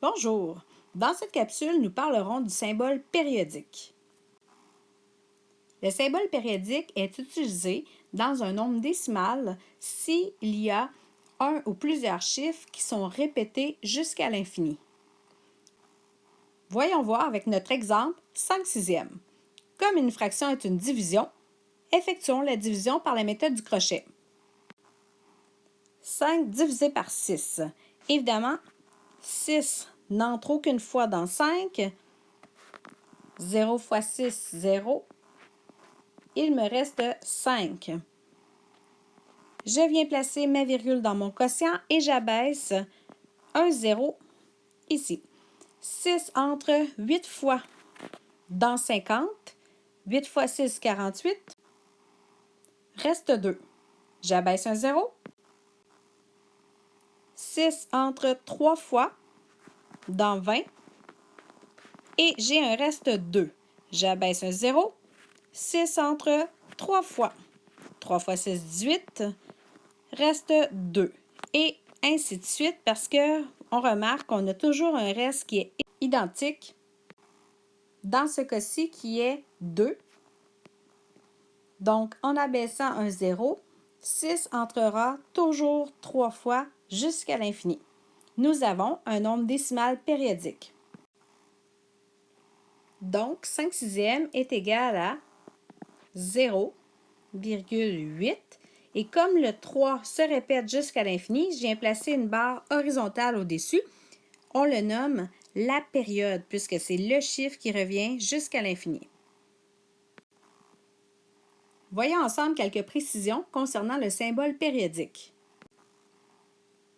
Bonjour! Dans cette capsule, nous parlerons du symbole périodique. Le symbole périodique est utilisé dans un nombre décimal s'il y a un ou plusieurs chiffres qui sont répétés jusqu'à l'infini. Voyons voir avec notre exemple 5/6. Comme une fraction est une division, effectuons la division par la méthode du crochet. 5 divisé par 6. Évidemment, 6 n'entre aucune fois dans 5. 0 fois 6, 0. Il me reste 5. Je viens placer ma virgule dans mon quotient et j'abaisse un 0 ici. 6 entre 8 fois dans 50. 8 fois 6, 48. Reste 2. J'abaisse un 0. 6 entre 3 fois dans 20. Et j'ai un reste 2. J'abaisse un 0. 6 entre 3 fois. 3 fois 6, 18. Reste 2. Et ainsi de suite parce qu'on remarque qu'on a toujours un reste qui est identique. Dans ce cas-ci, qui est 2. Donc, en abaissant un 0, 6 entrera toujours 3 fois jusqu'à l'infini. Nous avons un nombre décimal périodique. Donc, 5/6 est égal à 0,8. Et comme le 3 se répète jusqu'à l'infini, je viens placer une barre horizontale au-dessus. On le nomme la période, puisque c'est le chiffre qui revient jusqu'à l'infini. Voyons ensemble quelques précisions concernant le symbole périodique.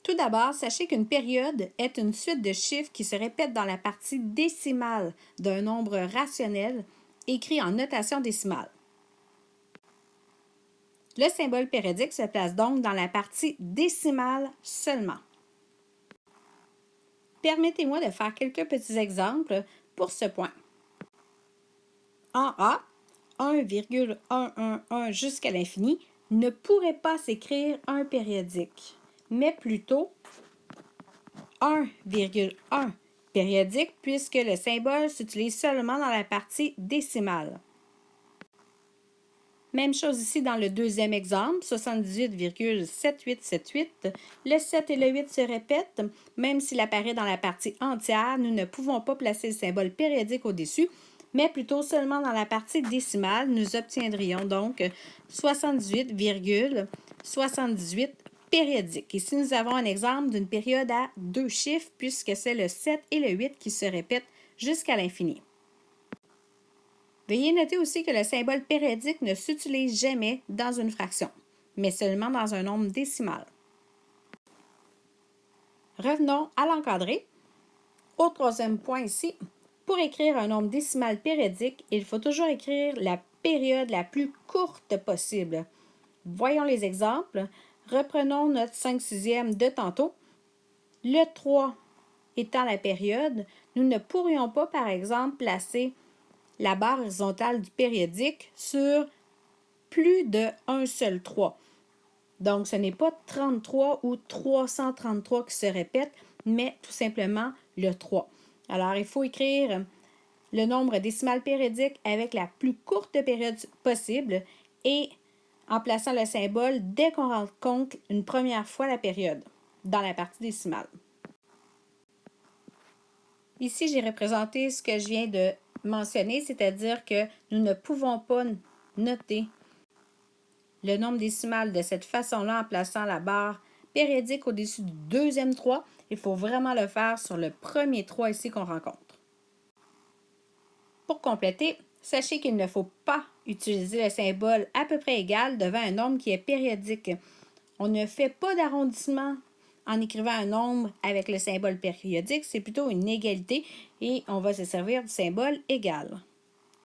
Tout d'abord, sachez qu'une période est une suite de chiffres qui se répètent dans la partie décimale d'un nombre rationnel écrit en notation décimale. Le symbole périodique se place donc dans la partie décimale seulement. Permettez-moi de faire quelques petits exemples pour ce point. En A, 1,111 jusqu'à l'infini ne pourrait pas s'écrire un périodique, mais plutôt 1,1 périodique puisque le symbole s'utilise seulement dans la partie décimale. Même chose ici dans le deuxième exemple, 78,7878. Le 7 et le 8 se répètent. Même s'il apparaît dans la partie entière, nous ne pouvons pas placer le symbole périodique au-dessus, mais plutôt seulement dans la partie décimale. Nous obtiendrions donc 78,78 périodique. Ici, nous avons un exemple d'une période à 2 chiffres puisque c'est le 7 et le 8 qui se répètent jusqu'à l'infini. Veuillez noter aussi que le symbole périodique ne s'utilise jamais dans une fraction, mais seulement dans un nombre décimal. Revenons à l'encadré. Au troisième point ici, pour écrire un nombre décimal périodique, il faut toujours écrire la période la plus courte possible. Voyons les exemples. Reprenons notre 5/6 de tantôt. Le 3 étant la période, nous ne pourrions pas, par exemple, placer la barre horizontale du périodique sur plus d'un seul 3. Donc, ce n'est pas 33 ou 333 qui se répètent, mais tout simplement le 3. Alors, il faut écrire le nombre décimal périodique avec la plus courte période possible et en plaçant le symbole dès qu'on rencontre une première fois la période dans la partie décimale. Ici, j'ai représenté ce que je viens de mentionner, c'est-à-dire que nous ne pouvons pas noter le nombre décimal de cette façon-là en plaçant la barre périodique au-dessus du deuxième 3. Il faut vraiment le faire sur le premier 3 ici qu'on rencontre. Pour compléter, sachez qu'il ne faut pas utiliser le symbole à peu près égal devant un nombre qui est périodique. On ne fait pas d'arrondissement en écrivant un nombre avec le symbole périodique, c'est plutôt une égalité et on va se servir du symbole égal.